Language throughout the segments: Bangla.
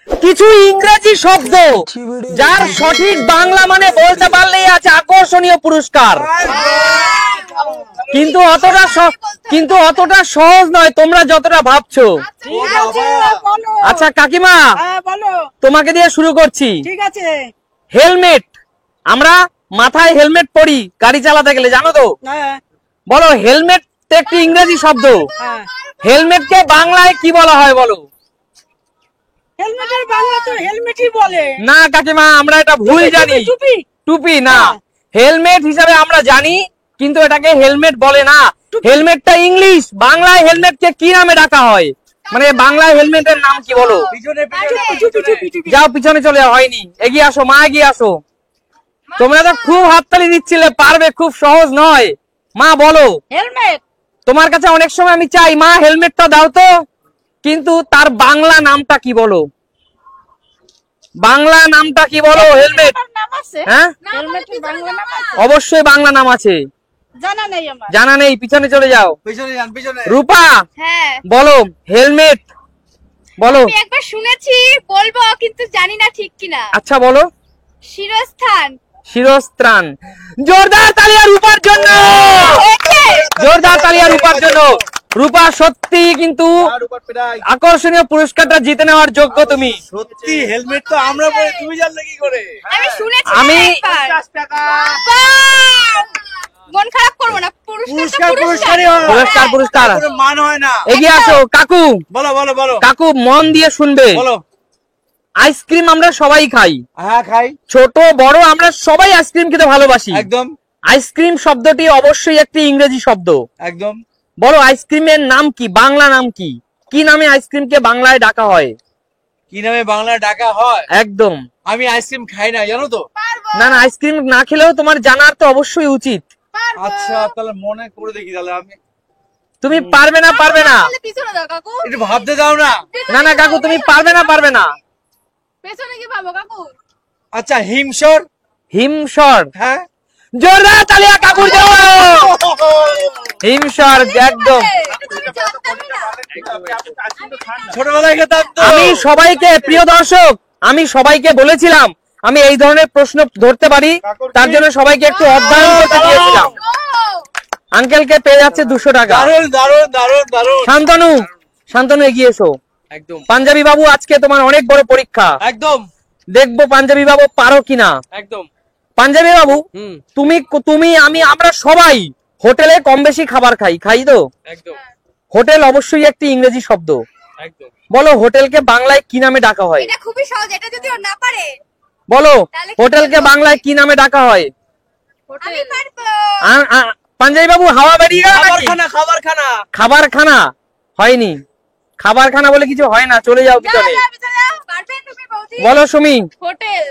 কিছু ইংরেজি শব্দ যার সঠিক বাংলা মানে বলতে পারলেই আছে আকর্ষণীয় পুরস্কার। কিন্তু অতটা সহজ নয় তোমরা যতটা ভাবছো। আচ্ছা কাকিমা, তোমাকে দিয়ে শুরু করছি। ঠিক আছে। হেলমেট, আমরা মাথায় হেলমেট পরি গাড়ি চালাতে গেলে, জানো তো? বলো, হেলমেট একটি ইংরেজি শব্দ, হেলমেটকে বাংলায় কি বলা হয় বলো? হেলমেটের বাংলা তো হেলমেটই বলে। না কাকিমা, আমরা এটা ভুল জানি। টুপি। টুপি না, হেলমেট হিসাবে আমরা জানি, কিন্তু এটাকে হেলমেট বলে না। হেলমেটটা ইংলিশ, বাংলায় হেলমেটকে কি নামে ডাকা হয়? মানে বাংলায় হেলমেটের নাম কি বলো? যাও পিছনে চলে যাও, হয়নি। এগিয়ে আসো মা, এগিয়ে আসো। তোমরা তো খুব হাততালি দিচ্ছিলে, পারবে, খুব সহজ নয়। মা বলো। হেলমেট। তোমার কাছে অনেক সময় আমি চাই মা হেলমেটটা দাও তো, কিন্তু তার বাংলা নামটা কি বলো? বাংলা নামটা কি বলো? হেলমেট। হ্যাঁ, অবশ্যই বাংলা নাম আছে। জানা নেই, পিছনে চলে যাও। রূপা বলো, হেলমেট বলো। আমি একবার শুনেছি, বলবো কিন্তু জানি না ঠিক কিনা। আচ্ছা বলো। শিরস্থান। শিরস্ত্রাণ। জোরদার তালিয়া রূপার জন্য, জোরদার তালিয়া রূপার জন্য। রূপা সত্যি কিন্তু আকর্ষণীয় পুরস্কারটা জিতে নেওয়ার যোগ্য তুমি। সত্যি হেলমেট তো আমরা পরে, তুমি জানলে কি করে? আমি শুনেছি। আমি মন খারাপ করবো না, পুরস্কার মান হয় না। এগিয়ে আসো কাকু। বলো বলো বলো কাকু মন দিয়ে শুনবে। বলো। আইসক্রিম আমরা সবাই খাই। হ্যাঁ খাই। ছোট বড় আমরা সবাই আইসক্রিম খেতে ভালোবাসি। একদম। আইসক্রিম শব্দটি অবশ্যই একটি ইংরেজি শব্দ। একদম। বলো আইসক্রিমের নাম কি, বাংলা নাম কি? কি নামে আইসক্রিমকে বাংলায় ডাকা হয়? কি নামে বাংলা ডাকা হয়? একদম। আমি আইসক্রিম খাই না, জানো তো? না না, আইসক্রিম না খেলেও তোমার জানার তো অবশ্যই উচিত। আচ্ছা তাহলে মনে করে দেখি, তাহলে আমি। তুমি পারবে না, পারবে না, একটু ভাবতে দাও না। না না কাকু, তুমি পারবে না, পারবে না। পেছনে কি ভাবো কাকু? আচ্ছা হিমসর। হিমসর। হ্যাঁ, জোরদার তালিয়া কাকুর জন্য। হিমসর একদম। ছোটবেলায় খেতাম তো। আমি সবাইকে, প্রিয় দর্শক, আমি সবাইকে বলেছিলাম আমি এই ধরনের প্রশ্ন ধরতে পারি, তার জন্য সবাইকে একটু অধ্যয়ন করতে দিয়েছিলাম। আঙ্কেলকে পেয়ে যাচ্ছে 200 টাকা। দারুণ দারুণ দারুণ দারুণ। শান্তনু, শান্তনু এগিয়ে এসো। একদম। পাঞ্জাবি বাবু, আজকে তোমার অনেক বড় পরীক্ষা। একদম। দেখবো পাঞ্জাবি বাবু পারো কিনা। একদম। পাঞ্জাবি বাবু, তুমি আমি আমরা সবাই হোটেলে কম বেশি খাবার খাই তো? একদম। হোটেল অবশ্যই একটি ইংরেজি শব্দ। একদম। বলো হোটেলকে বাংলায় কি নামে ডাকা হয়? এটা খুবই সহজ, এটা যদি ও না পারে। বলো হোটেলকে বাংলায় কি নামে ডাকা হয়? আমি পারবো। পাঞ্জাবি বাবু হাওয়া বেরিয়ে গেল নাকি? খাবারখানা, খাবারখানা। খাবারখানা হয়নি, খাবারখানা বলে কিছু হয় না, চলে যাও পিছনে। বলো সুমি। হোটেল।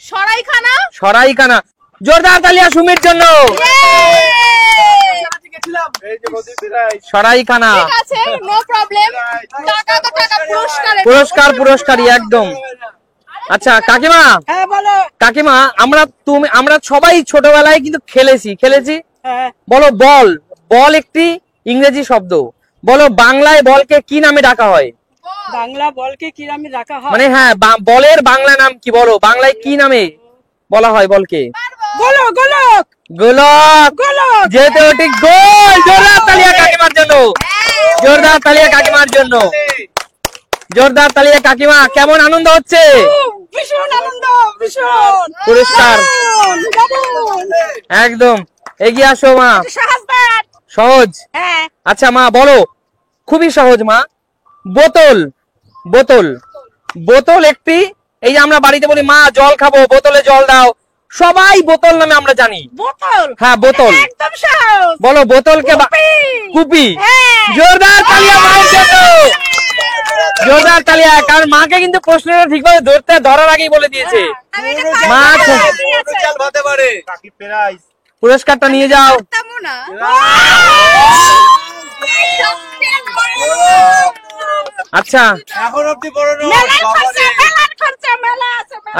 সরাইখানা। সরাইখানা। জোরদার তালিয়া সুমির জন্য। সরাইখানা। ঠিক আছে, নো প্রবলেম। টাকা তো টাকা, পুরস্কার পুরস্কারই একদম। আচ্ছা কাকিমা। হ্যাঁ বলো। কাকিমা, আমরা সবাই ছোটবেলায় কিন্তু খেলেছি। বলো বল, বল একটি ইংরেজি শব্দ। বলো বাংলায় বলকে কি নামে ডাকা হয়? বাংলা বলকে কি নামে ডাকা হয়? মানে হ্যাঁ, বলের বাংলা নাম কি বলো? বাংলায় কি নামে বলা হয় বলকে? গোলক। গোলক। গোলক। গোলক। যেহেতু ঠিক গোল। জোরদার তালিয়া কাকিমার জন্য। জোরদার তালিয়া কাকিমার জন্য। জোরদার তালিয়া কাকিমা, কেমন আনন্দ হচ্ছে? ভীষণ আনন্দ, ভীষণ। পুরস্কার একদম। এগিয়ে আসো মা। সহজ। আচ্ছা মা বলো, খুবই সহজ মা। বোতল। বোতল। বোতল একটি, এই যে আমরা বাড়িতে বলি মা জল খাবো, বোতলে জল দাও, সবাই বোতল নামে আমরা জানি। বোতল। হ্যাঁ বোতল। একদম সহজ। বলো বোতলকে কুপি। জোরদার তালিয়া মায়ের জন্য। জোরদার তালিয়া, কারণ মাকে কিন্তু প্রশ্নটা ঠিকভাবে ধরার আগেই বলে দিয়েছে। মা পুরস্কারটা নিয়ে যাও। আচ্ছা এখন অব্দি বড় না।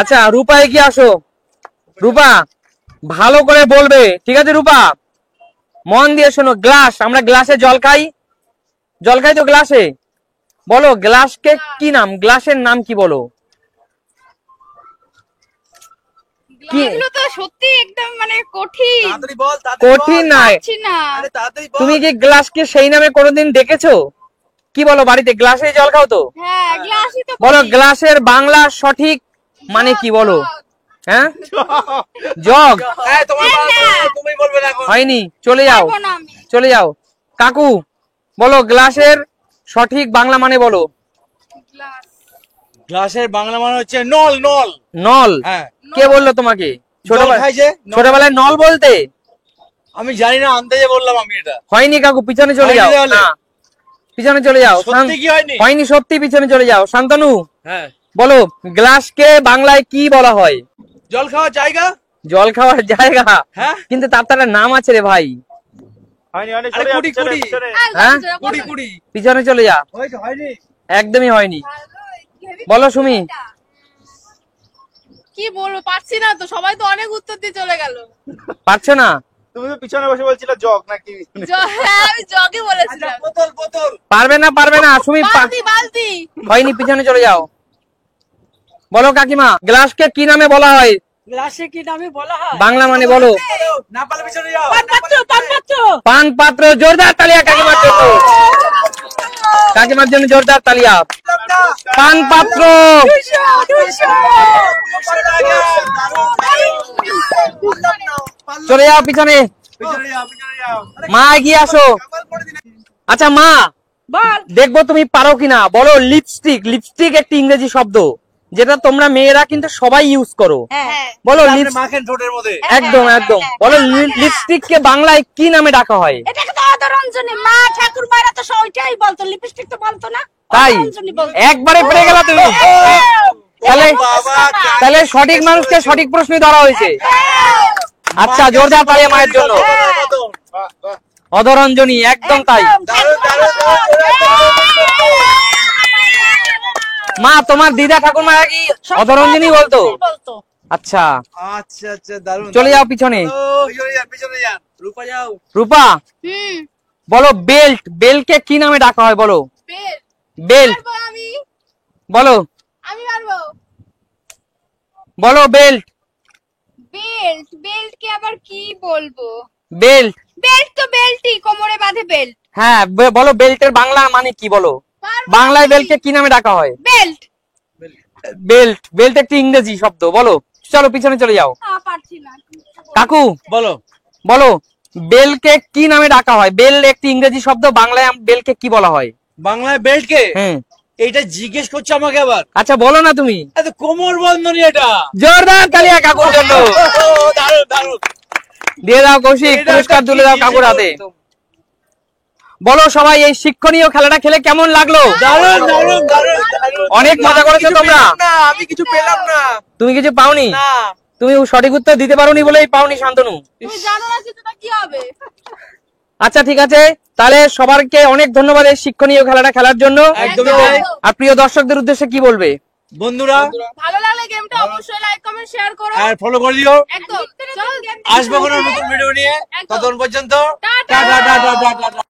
আচ্ছা রূপা এগিয়ে আসো। রূপা ভালো করে বলবে, ঠিক আছে রূপা? মন দিয়ে শোনো। গ্লাস, আমরা গ্লাসে জল খাই তো গ্লাসে। বলো গ্লাসকে কি নাম, গ্লাসের নাম কি বলো? কি? এগুলো তো সত্যি একদম মানে কঠিন। তাড়াতাড়ি বল, কঠিন নয়। পারছি না। আরে তাড়াতাড়ি বল। তুমি কি গ্লাসকে সেই নামে কোনোদিন ডেকেছো? কি বলো, বাড়িতে গ্লাসে জল খাও তো? হ্যাঁ, গ্লাসই তো বলো বলি। গ্লাসের বাংলা সঠিক মানে কি বলো? হ্যাঁ, জগ। হ্যাঁ, তুমি বলবে না এখন। হয়নি, চলে যাও, পারবো না আমি। চলে যাও। কাকু বলো গ্লাসের সঠিক বাংলা মানে বলো? গ্লাস। গ্লাসের বাংলা মানে হচ্ছে নল, নল। নল। হ্যাঁ, কে বললো তোমাকে জল খাই যে, নল। ছোটবেলায় নল বলতে? আমি জানি না, আন্দাজে বললাম আমি এটা। হয়নি কাকু, পিছনে চলে যাও। হয়নি তাহলে? না, পিছনে চলে যাও। সত্যি কি হয়নি? হয়নি, সত্যি পিছনে চলে যাও। শান্তনু হ্যাঁ, বলো গ্লাসকে বাংলায় কি বলা হয়? জল খাওয়ার জায়গা। জল খাওয়ার জায়গা? হ্যাঁ, কিন্তু তার তো একটা নাম আছে রে ভাই। আরে কুড়ি, কুড়ি। হ্যাঁ? কুড়ি, কুড়ি। পিছনে চলে যা। হয়নি। একদমই হয়নি। বলো সুমি। কি বলবো, পারছি না তো, সবাই তো অনেক উত্তর দিয়ে চলে গেল। পারছো না? তুমি তো পিছনে বসে বলছিলে জগ নাকি? হ্যাঁ, আমি জগে বলেছিলাম। বোতল, বোতল। পারবে না, পারবে না সুমি। বালতি, বালতি। হয়নি, পিছনে চলে যাও। বলো কাকিমা গ্লাসকে কি নামে বলা হয় গ্লাসে কি নামে বলা হয়? বাংলা মানে বলো? না পারলে পিছনে যাও। পানপাত্র, পানপাত্র। পান পাত্র। জোরদার তালিয়া কাকিমার জন্য। কাকিমার জন্য জোরদার তালিয়া। পান পাত্র। 200 চলে যাও পিছনে। পিছনে যাও, পিছনে যাও। মা এগিয়ে আসো। আচ্ছা মা, বল। দেখবো তুমি পারো কিনা। বলো লিপস্টিক। লিপস্টিক একটি ইংরেজি শব্দ যেটা তোমরা মেয়েরা কিন্তু সবাই ইউজ করো। হ্যাঁ। বলো আপনি লিপস্টিক। মাখেন ঠোঁটের মধ্যে। একদম একদম। বলো লিপস্টিককে বাংলায় কি নামে ডাকা হয়? এটাকে তো অধরঞ্জনী, মা ঠাকুর মায়েরা তো ওইটাই বলতো, লিপস্টিক তো বলতো না। তাই অধরঞ্জনী বলতো। একবারে পেরে গেলা তুমি। তাহলে বাবা, তাহলে সঠিক মানুষকে সঠিক প্রশ্নই ধরা হয়েছে। আচ্ছা জোরদার তালিয়া মায়ের জন্য। বাহ বাহ। অধরঞ্জনী, একদম তাই। দারুণ, দারুণ, দারুণ। মা তোমার দিদা ঠাকুরমা কি অধরঞ্জনী বলতো? বলতো। আচ্ছা আচ্ছা, আচ্ছা, দারুণ। চলে যাও পিছনে। ও, পিছনে যান, পিছনে যান। রূপা যাও। রূপা হুম। বলো বেল্ট। বেল্টকে কি নামে ডাকা হয় বলো? বেল্ট। বেল্ট পারবো আমি। বলো। আমি পারবো। বলো বেল্ট। বেল্ট। বেল্ট কে আবার কি বলবো? বেল্ট। বেল্ট তো বেল্টই, কোমরে বাঁধে বেল্ট। হ্যাঁ বলো বেল্টের বাংলা মানে কি বলো? পারবো বাংলায় আমি। বেল্টকে কি নামে ডাকা হয়? বেল্ট। বেল্ট। বেল্ট একটি ইংরেজি শব্দ। বলো। চলো পিছনে চলে যাও। পারছি না। কাকু বলো। বলো বেলকে কি নামে ডাকা হয়? বেল একটি ইংরেজি শব্দ, বাংলায় বেলকে কি বলা হয়? বাংলায় বেল্টকে? হ্যাঁ। এইটা জিজ্ঞেস করছো আমাকে আবার? আচ্ছা বলো না তুমি। এত কোমর বন্ধনী এটা। জোরদার তালিয়া কাকুর জন্য। ও, দারুণ, দারুণ। দিয়ে দাও কৌশিক, এটা পুরস্কার একটা তুলে দাও কি কাকুর জিনিস হাতে। বলতো? বলো সবাই এই শিক্ষণীয় খেলাটা খেলে কেমন লাগলো? দারুণ, দারুণ, দারুণ, দারুণ। অনেক মজা করেছো কিছু তোমরা। পেলাম না, আমি কিছু পেলাম না। তুমি কিছু পাওনি? না। তুমি সঠিক উত্তর দিতে পারোনি বলেই পাওনি শান্তনু। তুমি জানো না কিছুটা কি হবে? আচ্ছা ঠিক আছে, তাহলে সবাইকে অনেক ধন্যবাদ এই শিক্ষণীয় খেলাটা খেলার জন্য। একদমই তাই। আর প্রিয় দর্শকদের উদ্দেশ্যে কি বলবে? বন্ধুরা, ভালো লাগলে গেমটা অবশ্যই লাইক কমেন্ট শেয়ার করো। আর ফলো করে দিও। একদম। চল আসবো কোনো নতুন ভিডিও নিয়ে। একদম। ততক্ষণ পর্যন্ত tata. Tata, tata, tata, tata.